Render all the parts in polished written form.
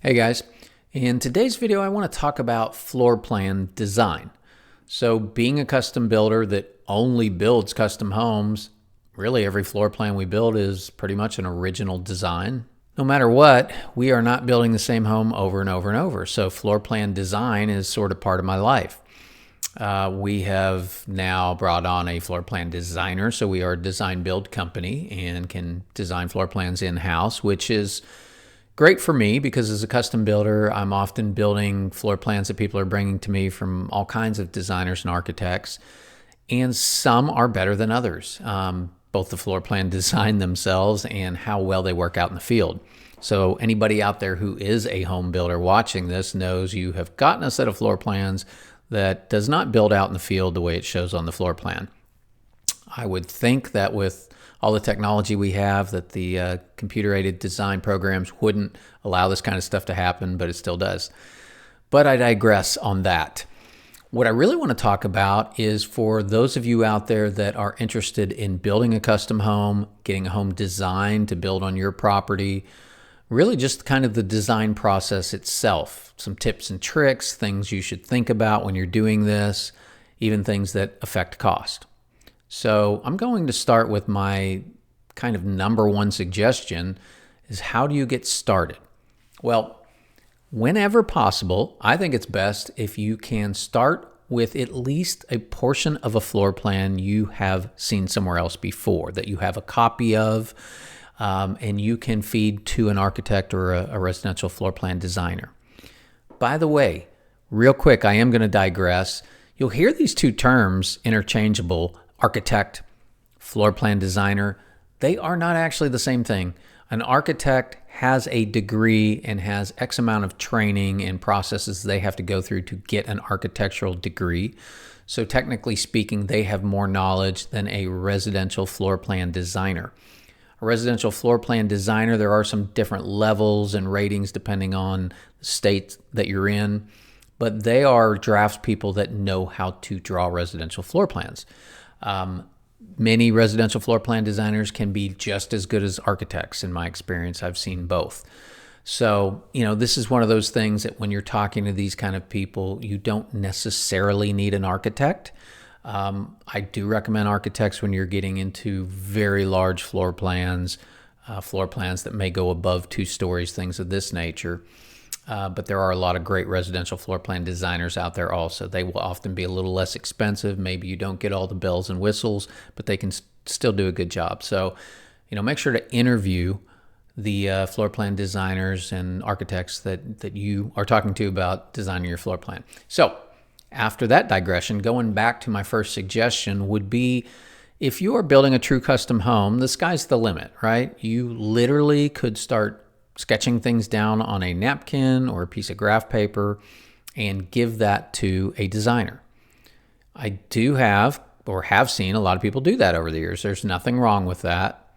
Hey guys, in today's video I want to talk about floor plan design. So being a custom builder that only builds custom homes, really every floor plan we build is pretty much an original design. No matter what, we are not building the same home over and over and over. So floor plan design is sort of part of my life. We have now brought on a floor plan designer, so we are a design build company and can design floor plans in-house, which is great for me because as a custom builder, I'm often building floor plans that people are bringing to me from all kinds of designers and architects, and some are better than others, both the floor plan design themselves and how well they work out in the field. So anybody out there who is a home builder watching this knows you have gotten a set of floor plans that does not build out in the field the way it shows on the floor plan. I would think that with all the technology we have, that the computer-aided design programs wouldn't allow this kind of stuff to happen, but it still does. But I digress on that. What I really want to talk about is for those of you out there that are interested in building a custom home, getting a home designed to build on your property, really just kind of the design process itself, some tips and tricks, things you should think about when you're doing this, even things that affect cost. So I'm going to start with my kind of number one suggestion is how do you get started? Well, whenever possible, I think it's best if you can start with at least a portion of a floor plan you have seen somewhere else before, that you have a copy of, and you can feed to an architect or a residential floor plan designer. By the way, real quick, I am going to digress. You'll hear these two terms interchangeable: architect, floor plan designer. They are not actually the same thing. An architect has a degree and has X amount of training and processes they have to go through to get an architectural degree. So technically speaking, they have more knowledge than a residential floor plan designer. A residential floor plan designer, there are some different levels and ratings depending on the state that you're in, but they are draftspeople that know how to draw residential floor plans. Many residential floor plan designers can be just as good as architects. In my experience, I've seen both. So, this is one of those things that when you're talking to these kind of people, you don't necessarily need an architect. I do recommend architects when you're getting into very large floor plans that may go above 2 stories, things of this nature. But there are a lot of great residential floor plan designers out there also. They will often be a little less expensive. Maybe you don't get all the bells and whistles, but they can still do a good job. So, make sure to interview the floor plan designers and architects that you are talking to about designing your floor plan. So after that digression, going back to my first suggestion would be, if you are building a true custom home, the sky's the limit, right? You literally could start sketching things down on a napkin or a piece of graph paper and give that to a designer. I do have seen a lot of people do that over the years. There's nothing wrong with that.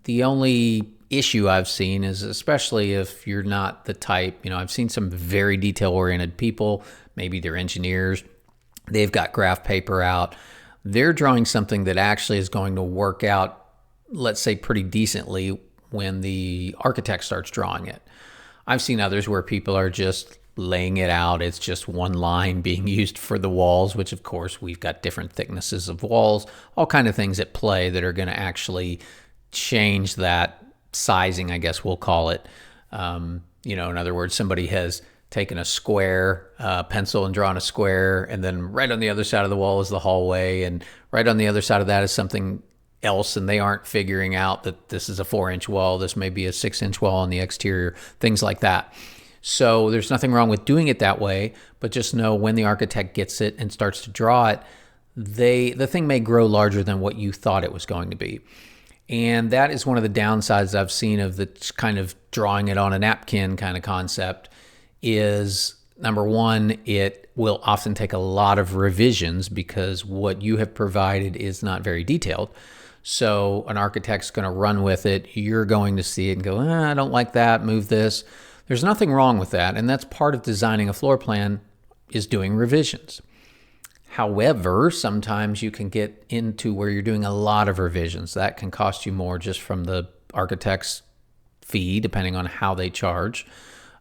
The only issue I've seen is, especially if you're not the type, I've seen some very detail-oriented people, maybe they're engineers, they've got graph paper out, they're drawing something that actually is going to work out, let's say, pretty decently when the architect starts drawing it. I've seen others where people are just laying it out. It's just one line being used for the walls, which of course we've got different thicknesses of walls, all kind of things at play that are going to actually change that sizing, I guess we'll call it. In other words, somebody has taken a square pencil and drawn a square, and then right on the other side of the wall is the hallway, and right on the other side of that is something else, and they aren't figuring out that this is a 4-inch wall, this may be a 6-inch wall on the exterior, things like that. So there's nothing wrong with doing it that way, but just know when the architect gets it and starts to draw it, the thing may grow larger than what you thought it was going to be. And that is one of the downsides I've seen of the kind of drawing it on a napkin kind of concept is, number one, it will often take a lot of revisions because what you have provided is not very detailed. So an architect's going to run with it. You're going to see it and go, I don't like that, move this. There's nothing wrong with that. And that's part of designing a floor plan, is doing revisions. However, sometimes you can get into where you're doing a lot of revisions. That can cost you more just from the architect's fee, depending on how they charge.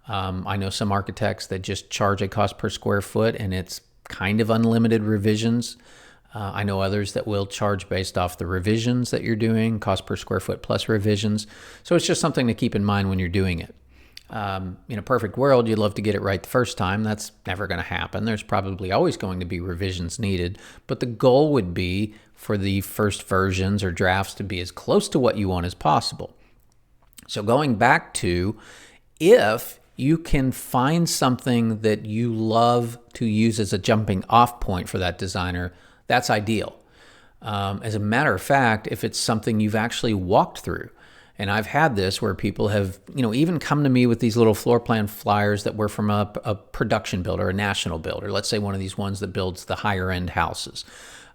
I know some architects that just charge a cost per square foot and it's kind of unlimited revisions. I know others that will charge based off the revisions that you're doing, cost per square foot plus revisions. So it's just something to keep in mind when you're doing it. In a perfect world, you'd love to get it right the first time. That's never going to happen. There's probably always going to be revisions needed, but the goal would be for the first versions or drafts to be as close to what you want as possible. So going back to, if you can find something that you love to use as a jumping off point for that designer, that's ideal. As a matter of fact, if it's something you've actually walked through, and I've had this where people have, even come to me with these little floor plan flyers that were from a production builder, a national builder. Let's say one of these ones that builds the higher end houses.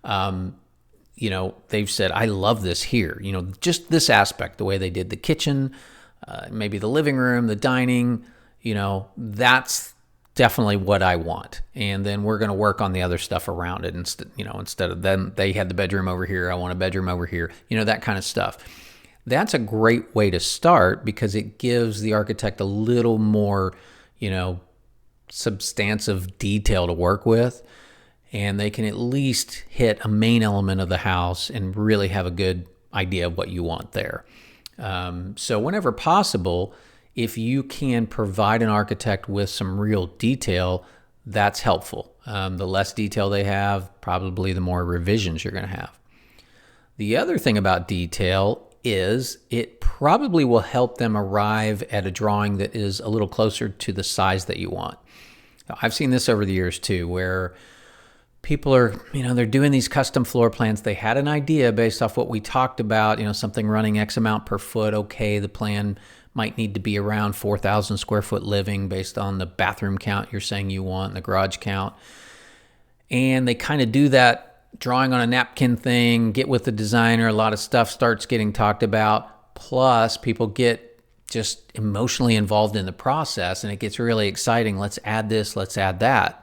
They've said, I love this here. Just this aspect, the way they did the kitchen, maybe the living room, the dining, that's definitely what I want. And then we're going to work on the other stuff around it. Instead of them, they had the bedroom over here. I want a bedroom over here, that kind of stuff. That's a great way to start because it gives the architect a little more, substantive detail to work with. And they can at least hit a main element of the house and really have a good idea of what you want there. So whenever possible, if you can provide an architect with some real detail, that's helpful. The less detail they have, probably the more revisions you're going to have. The other thing about detail is it probably will help them arrive at a drawing that is a little closer to the size that you want. Now, I've seen this over the years too, where people are, they're doing these custom floor plans. They had an idea based off what we talked about, something running X amount per foot. Okay, the plan might need to be around 4,000 square foot living based on the bathroom count you're saying you want and the garage count. And they kind of do that drawing on a napkin thing, get with the designer, a lot of stuff starts getting talked about. Plus, people get just emotionally involved in the process and it gets really exciting. Let's add this, let's add that.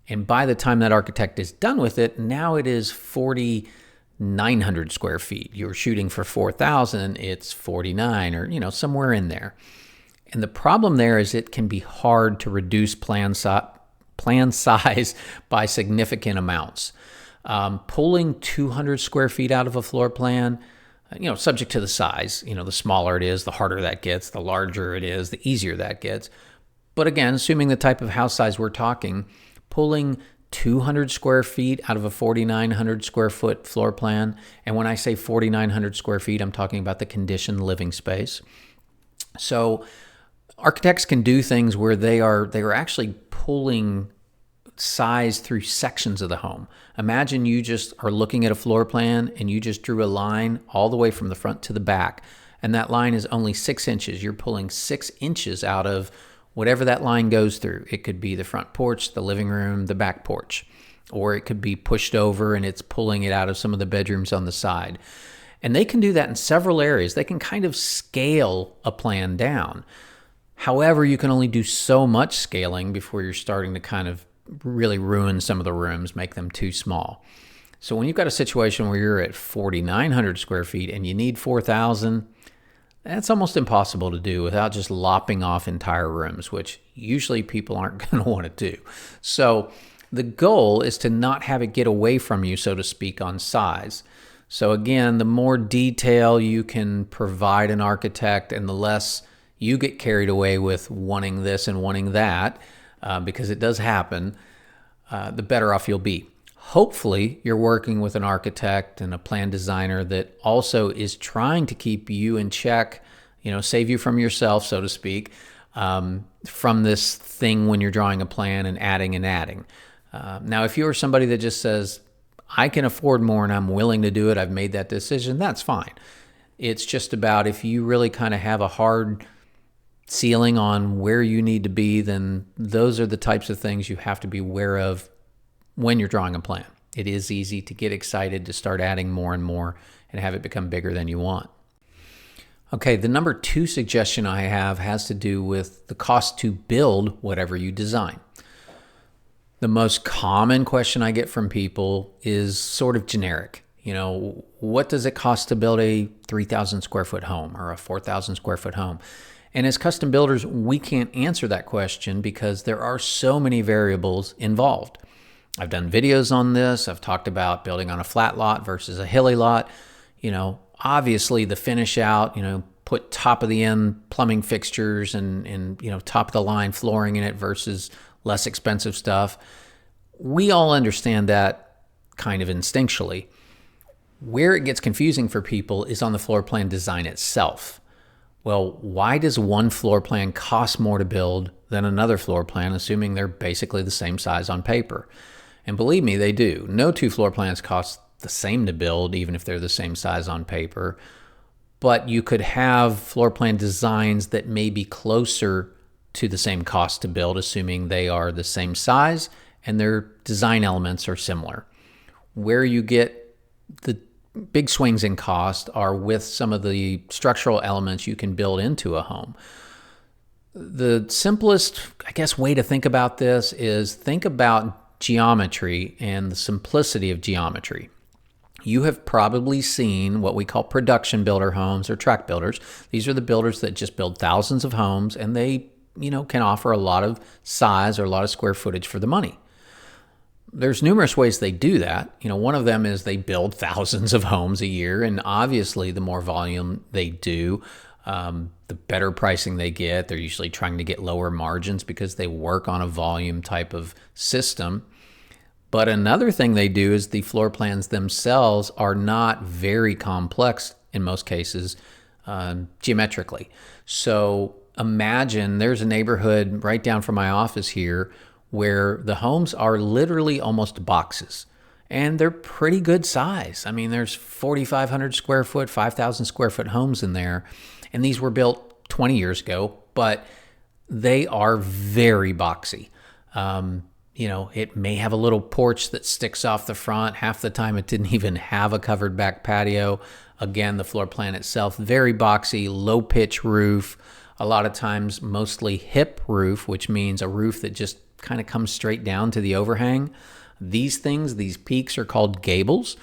And by the time that architect is done with it, now it is 4,900 square feet. You were shooting for 4,000, it's 49 or, somewhere in there. And the problem there is it can be hard to reduce plan size by significant amounts. Pulling 200 square feet out of a floor plan, subject to the size, the smaller it is, the harder that gets, the larger it is, the easier that gets. But again, assuming the type of house size we're talking, pulling 200 square feet out of a 4,900 square foot floor plan. And when I say 4,900 square feet, I'm talking about the conditioned living space. So architects can do things where they are actually pulling size through sections of the home. Imagine you just are looking at a floor plan and you just drew a line all the way from the front to the back. And that line is only 6 inches. You're pulling 6 inches out of whatever that line goes through. It could be the front porch, the living room, the back porch, or it could be pushed over and it's pulling it out of some of the bedrooms on the side. And they can do that in several areas. They can kind of scale a plan down. However, you can only do so much scaling before you're starting to kind of really ruin some of the rooms, make them too small. So when you've got a situation where you're at 4,900 square feet and you need 4,000, that's almost impossible to do without just lopping off entire rooms, which usually people aren't going to want to do. So the goal is to not have it get away from you, so to speak, on size. So again, the more detail you can provide an architect and the less you get carried away with wanting this and wanting that, because it does happen, the better off you'll be. Hopefully, you're working with an architect and a plan designer that also is trying to keep you in check, save you from yourself, so to speak, from this thing when you're drawing a plan and adding. Now, if you're somebody that just says, I can afford more and I'm willing to do it, I've made that decision, that's fine. It's just about if you really kind of have a hard ceiling on where you need to be, then those are the types of things you have to be aware of when you're drawing a plan. It is easy to get excited to start adding more and more and have it become bigger than you want. Okay, the number 2 suggestion I have has to do with the cost to build whatever you design. The most common question I get from people is sort of generic. What does it cost to build a 3,000 square foot home or a 4,000 square foot home? And as custom builders, we can't answer that question because there are so many variables involved. I've done videos on this. I've talked about building on a flat lot versus a hilly lot. Obviously the finish out, put top of the end plumbing fixtures and top of the line flooring in it versus less expensive stuff. We all understand that kind of instinctually. Where it gets confusing for people is on the floor plan design itself. Well, why does one floor plan cost more to build than another floor plan, assuming they're basically the same size on paper? And believe me, they do. No two floor plans cost the same to build, even if they're the same size on paper. But you could have floor plan designs that may be closer to the same cost to build, assuming they are the same size and their design elements are similar. Where you get the big swings in cost are with some of the structural elements you can build into a home. The simplest, way to think about this is think about geometry and the simplicity of geometry. You have probably seen what we call production builder homes or tract builders. These are the builders that just build thousands of homes, and they, can offer a lot of size or a lot of square footage for the money. There's numerous ways they do that. One of them is they build thousands of homes a year, and obviously the more volume they do, the better pricing they get. They're usually trying to get lower margins because they work on a volume type of system. But another thing they do is the floor plans themselves are not very complex in most cases geometrically. So imagine there's a neighborhood right down from my office here where the homes are literally almost boxes, and they're pretty good size. I mean, there's 4,500 square foot, 5,000 square foot homes in there, and these were built 20 years ago, but they are very boxy. It may have a little porch that sticks off the front. Half the time it didn't even have a covered back patio. Again, the floor plan itself, very boxy, low pitch roof. A lot of times mostly hip roof, which means a roof that just kind of comes straight down to the overhang. These peaks are called gables.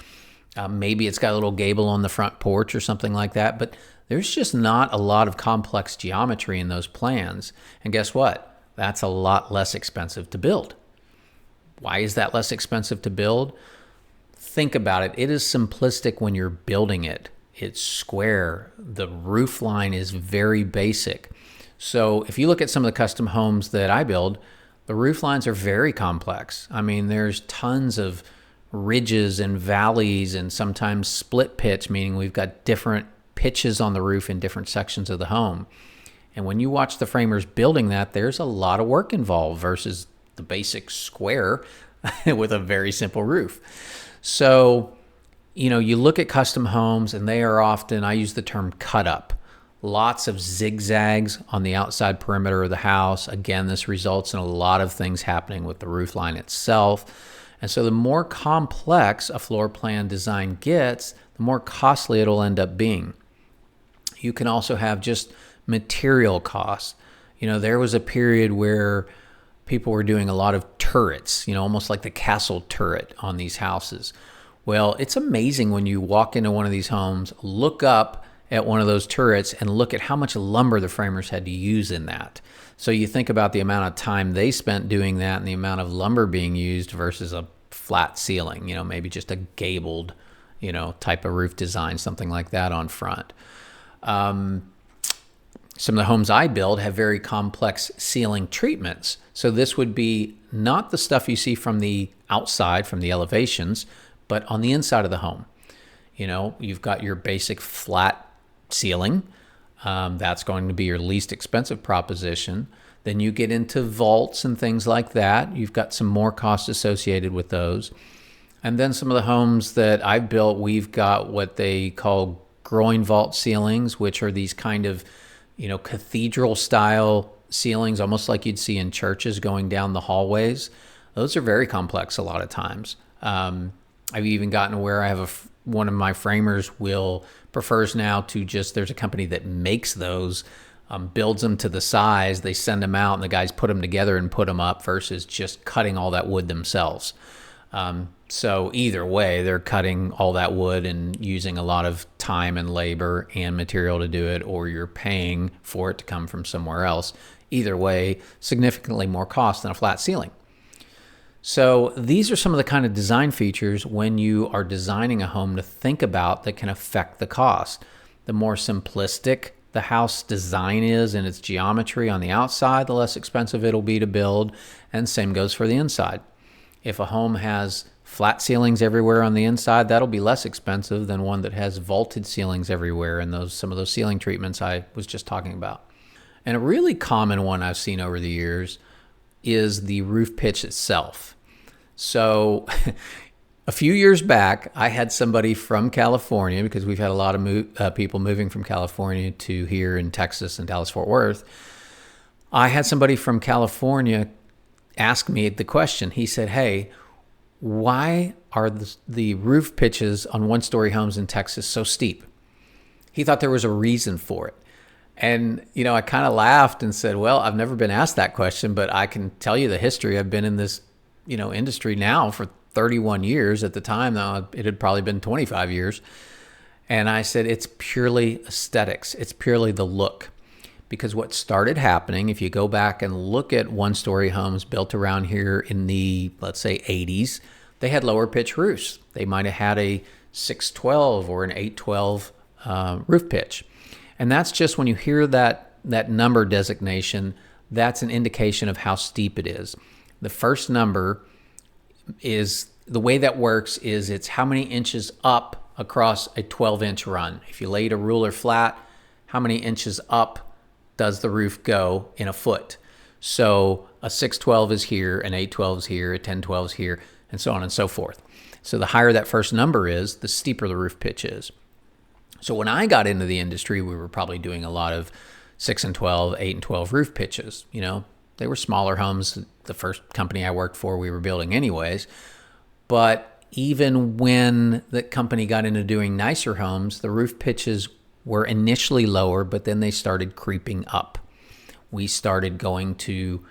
Maybe it's got a little gable on the front porch or something like that, but there's just not a lot of complex geometry in those plans. And guess what? That's a lot less expensive to build. Why is that less expensive to build? Think about it. It is simplistic when you're building it. It's square. The roof line is very basic. So if you look at some of the custom homes that I build, the roof lines are very complex. I mean, there's tons of ridges and valleys and sometimes split pitch, meaning we've got different pitches on the roof in different sections of the home. And when you watch the framers building that, there's a lot of work involved versus the basic square with a very simple roof. So, you look at custom homes and they are often, I use the term cut up. Lots of zigzags on the outside perimeter of the house. Again, this results in a lot of things happening with the roof line itself. And so the more complex a floor plan design gets, the more costly it'll end up being. You can also have just material costs. There was a period where people were doing a lot of turrets, almost like the castle turret on these houses. Well, it's amazing when you walk into one of these homes, look up at one of those turrets and look at how much lumber the framers had to use in that. So you think about the amount of time they spent doing that and the amount of lumber being used versus a flat ceiling, maybe just a gabled, type of roof design, something like that on front. Some of the homes I build have very complex ceiling treatments. So this would be not the stuff you see from the outside, from the elevations, but on the inside of the home. You've got your basic flat ceiling. That's going to be your least expensive proposition. Then you get into vaults and things like that. You've got some more costs associated with those. And then some of the homes that I've built, we've got what they call groin vault ceilings, which are these kind of cathedral style ceilings, almost like you'd see in churches going down the hallways. Those are very complex a lot of times. I've even gotten to where I have one of my framers prefers now to there's a company that makes those, builds them to the size, they send them out and the guys put them together and put them up versus just cutting all that wood themselves. So either way, they're cutting all that wood and using a lot of time and labor and material to do it, or you're paying for it to come from somewhere else. Either way, significantly more cost than a flat ceiling. So these are some of the kind of design features when you are designing a home to think about that can affect the cost. The more simplistic the house design is in its geometry on the outside, the less expensive it'll be to build, and same goes for the inside. If a home has flat ceilings everywhere on the inside, that'll be less expensive than one that has vaulted ceilings everywhere, and some of those ceiling treatments I was just talking about. And a really common one I've seen over the years is the roof pitch itself. So a few years back, I had somebody from California, because we've had a lot of people moving from California to here in Texas and Dallas-Fort Worth. I had somebody from California ask me the question. He said, hey, why are the roof pitches on one-story homes in Texas so steep? He thought there was a reason for it. And, I kind of laughed and said, well, I've never been asked that question, but I can tell you the history. I've been in this, industry now for 31 years. At the time, now it had probably been 25 years. And I said, it's purely aesthetics. It's purely the look. Because what started happening, if you go back and look at one-story homes built around here in the, let's say, 80s, they had lower pitch roofs. They might have had a 612 or an 812 roof pitch. And that's just when you hear that number designation, that's an indication of how steep it is. The first number is, the way that works is it's how many inches up across a 12-inch run. If you laid a ruler flat, how many inches up does the roof go in a foot? So a 612 is here, an 812 is here, a 1012 is here, and so on and so forth. So the higher that first number is, the steeper the roof pitch is. So when I got into the industry, we were probably doing a lot of 6 and 12, 8 and 12 roof pitches. They were smaller homes. The first company I worked for, we were building anyways. But even when the company got into doing nicer homes, the roof pitches were initially lower, but then they started creeping up. We started going to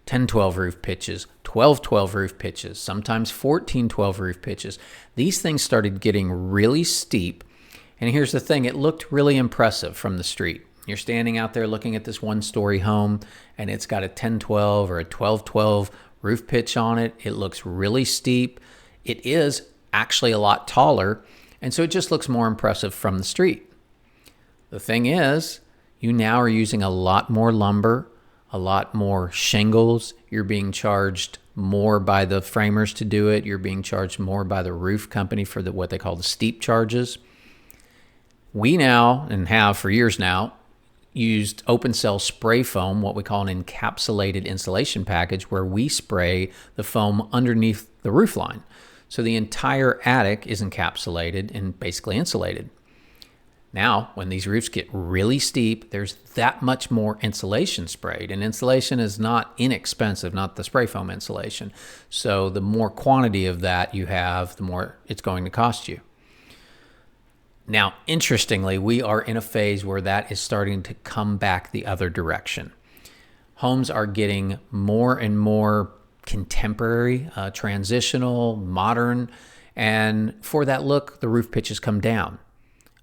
10-12 roof pitches, 12-12 roof pitches, sometimes 14-12 roof pitches. These things started getting really steep. And here's the thing, it looked really impressive from the street. You're standing out there looking at this one-story home, and it's got a 10-12 or a 12-12 roof pitch on it. It looks really steep. It is actually a lot taller, and so it just looks more impressive from the street. The thing is, you now are using a lot more lumber, a lot more shingles. You're being charged more by the framers to do it. You're being charged more by the roof company for what they call the steep charges. We now, and have for years now, used open cell spray foam, what we call an encapsulated insulation package, where we spray the foam underneath the roof line. So the entire attic is encapsulated and basically insulated. Now, when these roofs get really steep, there's that much more insulation sprayed. And insulation is not inexpensive, not the spray foam insulation. So the more quantity of that you have, the more it's going to cost you. Now, interestingly, we are in a phase where that is starting to come back the other direction. Homes are getting more and more contemporary, transitional, modern, and for that look, the roof pitches come down.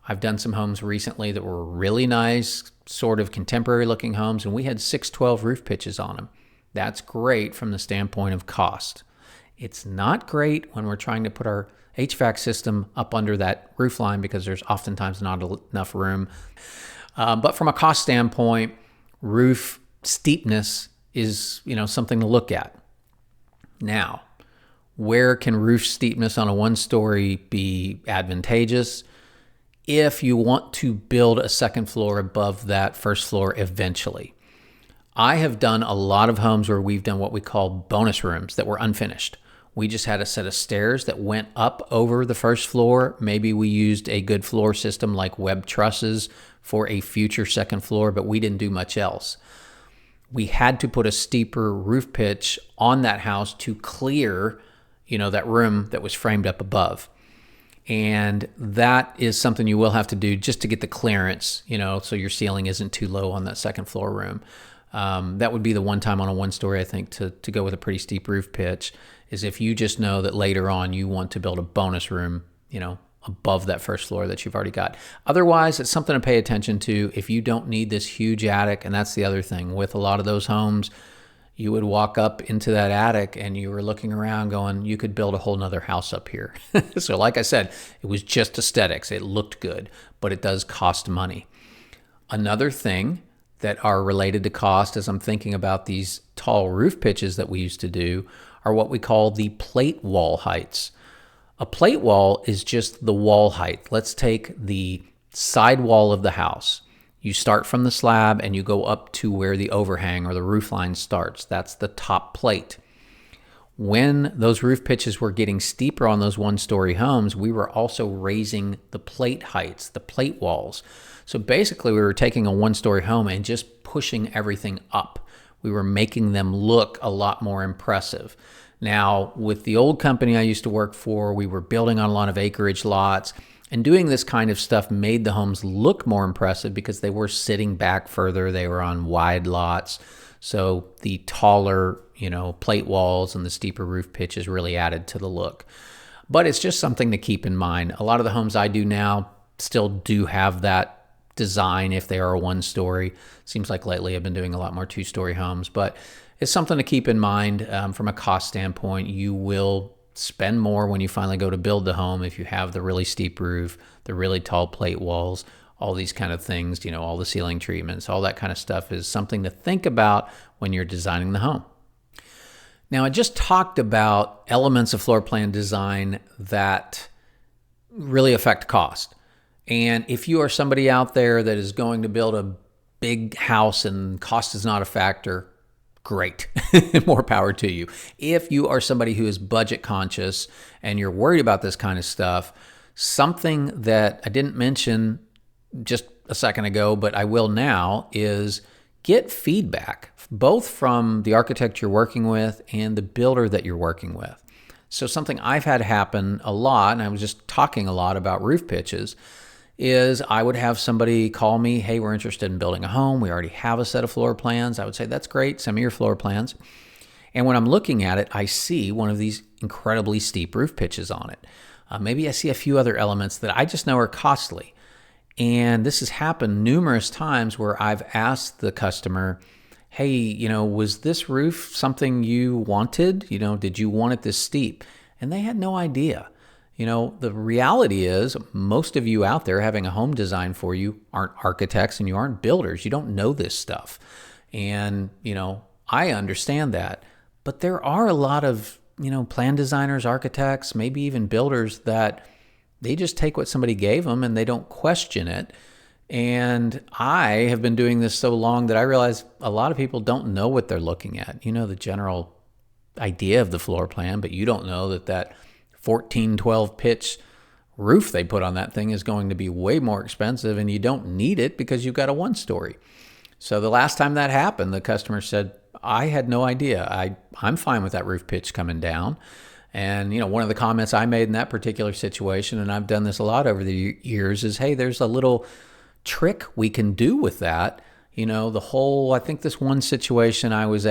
I've done some homes recently that were really nice, sort of contemporary looking homes, and we had 612 roof pitches on them. That's great from the standpoint of cost. It's not great when we're trying to put our HVAC system up under that roof line because there's oftentimes not enough room. But from a cost standpoint, roof steepness is, something to look at. Now, where can roof steepness on a one-story be advantageous? If you want to build a second floor above that first floor eventually. I have done a lot of homes where we've done what we call bonus rooms that were unfinished. We just had a set of stairs that went up over the first floor. Maybe we used a good floor system like web trusses for a future second floor, but we didn't do much else. We had to put a steeper roof pitch on that house to clear, that room that was framed up above. And that is something you will have to do just to get the clearance, so your ceiling isn't too low on that second floor room. That would be the one time on a one-story, I think, to go with a pretty steep roof pitch, is if you just know that later on you want to build a bonus room, above that first floor that you've already got. Otherwise, it's something to pay attention to if you don't need this huge attic. And that's the other thing. With a lot of those homes, you would walk up into that attic and you were looking around going, you could build a whole nother house up here. So like I said, it was just aesthetics. It looked good, but it does cost money. Another thing that are related to cost, as I'm thinking about these tall roof pitches that we used to do, are what we call the plate wall heights. A plate wall is just the wall height. Let's take the side wall of the house. You start from the slab and you go up to where the overhang or the roof line starts. That's the top plate. When those roof pitches were getting steeper on those one-story homes, we were also raising the plate heights, the plate walls. So basically, we were taking a one-story home and just pushing everything up. We were making them look a lot more impressive. Now, with the old company I used to work for, we were building on a lot of acreage lots, and doing this kind of stuff made the homes look more impressive because they were sitting back further. They were on wide lots. So the taller, plate walls and the steeper roof pitches really added to the look. But it's just something to keep in mind. A lot of the homes I do now still do have that design if they are a one-story. Seems like lately I've been doing a lot more two-story homes, but it's something to keep in mind from a cost standpoint. You will spend more when you finally go to build the home if you have the really steep roof, the really tall plate walls, all these kind of things, all the ceiling treatments, all that kind of stuff is something to think about when you're designing the home. Now, I just talked about elements of floor plan design that really affect cost. And if you are somebody out there that is going to build a big house and cost is not a factor, great. More power to you. If you are somebody who is budget conscious and you're worried about this kind of stuff, something that I didn't mention just a second ago, but I will now, is get feedback, both from the architect you're working with and the builder that you're working with. So something I've had happen a lot, and I was just talking a lot about roof pitches, is I would have somebody call me, hey, we're interested in building a home. We already have a set of floor plans. I would say, that's great. Send me your floor plans. And when I'm looking at it, I see one of these incredibly steep roof pitches on it. Maybe I see a few other elements that I just know are costly. And this has happened numerous times where I've asked the customer, hey, was this roof something you wanted? Did you want it this steep? And they had no idea. The reality is most of you out there having a home designed for you aren't architects and you aren't builders. You don't know this stuff. And, I understand that. But there are a lot of, plan designers, architects, maybe even builders that they just take what somebody gave them and they don't question it. And I have been doing this so long that I realize a lot of people don't know what they're looking at. The general idea of the floor plan, but you don't know that 14-12 pitch roof they put on that thing is going to be way more expensive, and you don't need it because you've got a one-story. So the last time that happened, the customer said, I had no idea. I'm fine with that roof pitch coming down. And, one of the comments I made in that particular situation, and I've done this a lot over the years, is, hey, there's a little trick we can do with that. I think this one situation I was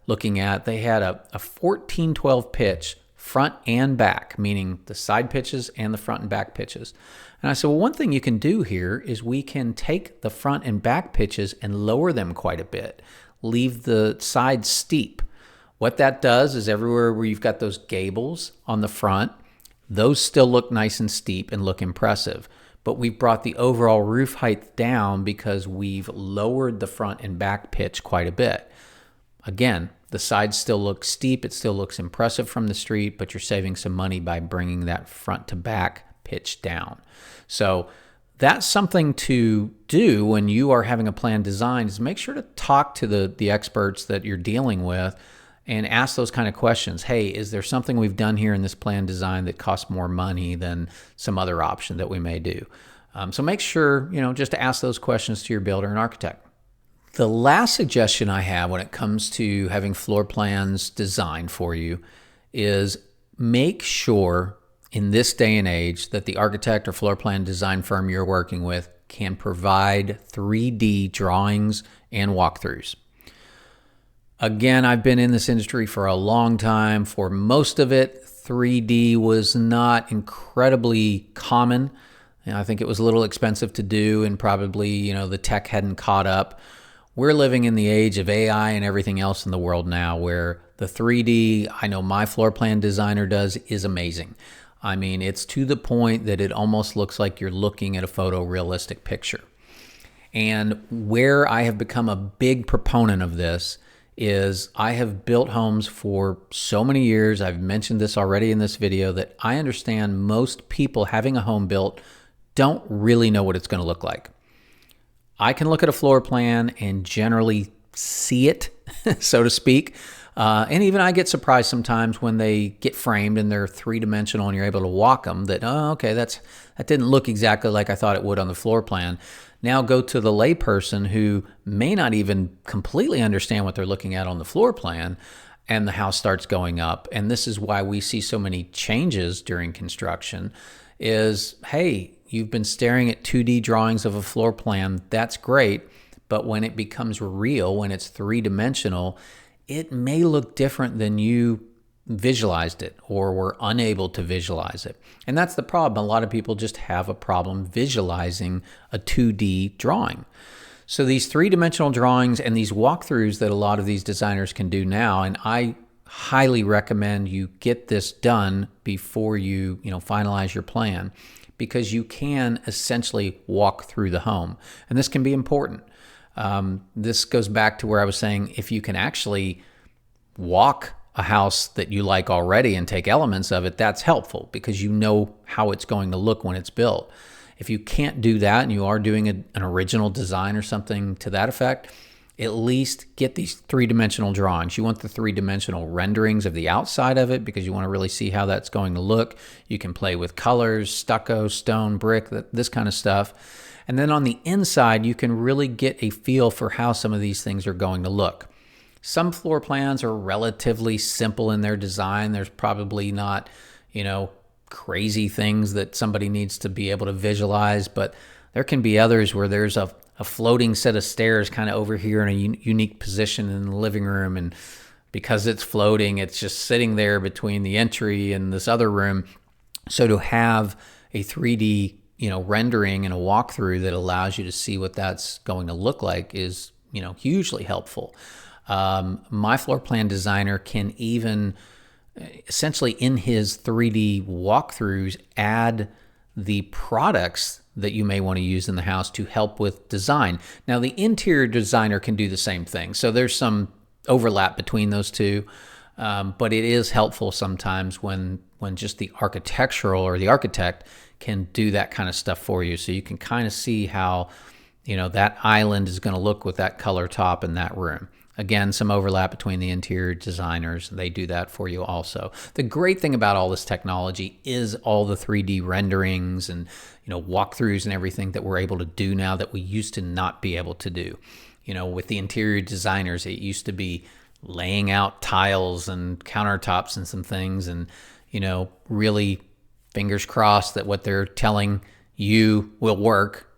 looking at, they had a 14-12 pitch, front and back, meaning the side pitches and the front and back pitches. And I said, well, one thing you can do here is we can take the front and back pitches and lower them quite a bit, leave the sides steep. What that does is everywhere where you've got those gables on the front, those still look nice and steep and look impressive. But we've brought the overall roof height down because we've lowered the front and back pitch quite a bit. Again, the sides still look steep. It still looks impressive from the street, but you're saving some money by bringing that front to back pitch down. So that's something to do when you are having a plan designed, is make sure to talk to the experts that you're dealing with and ask those kind of questions. Hey, is there something we've done here in this plan design that costs more money than some other option that we may do? So make sure, just to ask those questions to your builder and architect. The last suggestion I have when it comes to having floor plans designed for you is make sure in this day and age that the architect or floor plan design firm you're working with can provide 3D drawings and walkthroughs. Again, I've been in this industry for a long time. For most of it, 3D was not incredibly common. I think it was a little expensive to do, and probably, the tech hadn't caught up. We're living in the age of AI and everything else in the world now, where the 3D, I know my floor plan designer does, is amazing. I mean, it's to the point that it almost looks like you're looking at a photorealistic picture. And where I have become a big proponent of this is I have built homes for so many years. I've mentioned this already in this video, that I understand most people having a home built don't really know what it's going to look like. I can look at a floor plan and generally see it, so to speak. And even I get surprised sometimes when they get framed and they're three-dimensional and you're able to walk them, that, oh, okay, that didn't look exactly like I thought it would on the floor plan. Now go to the layperson who may not even completely understand what they're looking at on the floor plan, and the house starts going up. And this is why we see so many changes during construction is, hey, you've been staring at 2D drawings of a floor plan. That's great. But when it becomes real, when it's three-dimensional, it may look different than you visualized it or were unable to visualize it. And that's the problem. A lot of people just have a problem visualizing a 2D drawing. So these three-dimensional drawings and these walkthroughs that a lot of these designers can do now, and I highly recommend you get this done before you finalize your plan, because you can essentially walk through the home. And this can be important. This goes back to where I was saying, if you can actually walk a house that you like already and take elements of it, that's helpful because you know how it's going to look when it's built. If you can't do that and you are doing an original design or something to that effect, at least get these three-dimensional drawings. You want the three-dimensional renderings of the outside of it because you want to really see how that's going to look. You can play with colors, stucco, stone, brick, this kind of stuff. And then on the inside, you can really get a feel for how some of these things are going to look. Some floor plans are relatively simple in their design. There's probably not, crazy things that somebody needs to be able to visualize, but there can be others where there's a floating set of stairs kind of over here in a unique position in the living room. And because it's floating, it's just sitting there between the entry and this other room. So to have a 3D, rendering and a walkthrough that allows you to see what that's going to look like is, hugely helpful. My floor plan designer can even essentially in his 3D walkthroughs add the products that you may want to use in the house to help with design. Now, the interior designer can do the same thing. So there's some overlap between those two, but it is helpful sometimes when just the architectural or the architect can do that kind of stuff for you. So you can kind of see how, that island is going to look with that color top in that room. Again, some overlap between the interior designers. They do that for you also. The great thing about all this technology is all the 3D renderings and, walkthroughs and everything that we're able to do now that we used to not be able to do. With the interior designers, it used to be laying out tiles and countertops and some things and, really fingers crossed that what they're telling you will work.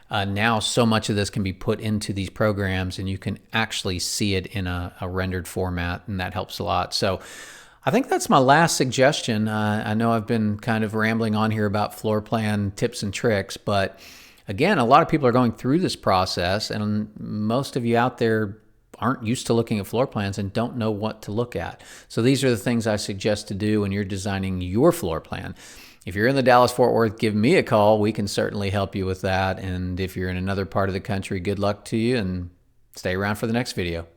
Now so much of this can be put into these programs and you can actually see it in a rendered format, and that helps a lot. So I think that's my last suggestion. I know I've been kind of rambling on here about floor plan tips and tricks, but again, a lot of people are going through this process, and most of you out there aren't used to looking at floor plans and don't know what to look at. So these are the things I suggest to do when you're designing your floor plan. If you're in the Dallas-Fort Worth, give me a call. We can certainly help you with that. And if you're in another part of the country, good luck to you and stay around for the next video.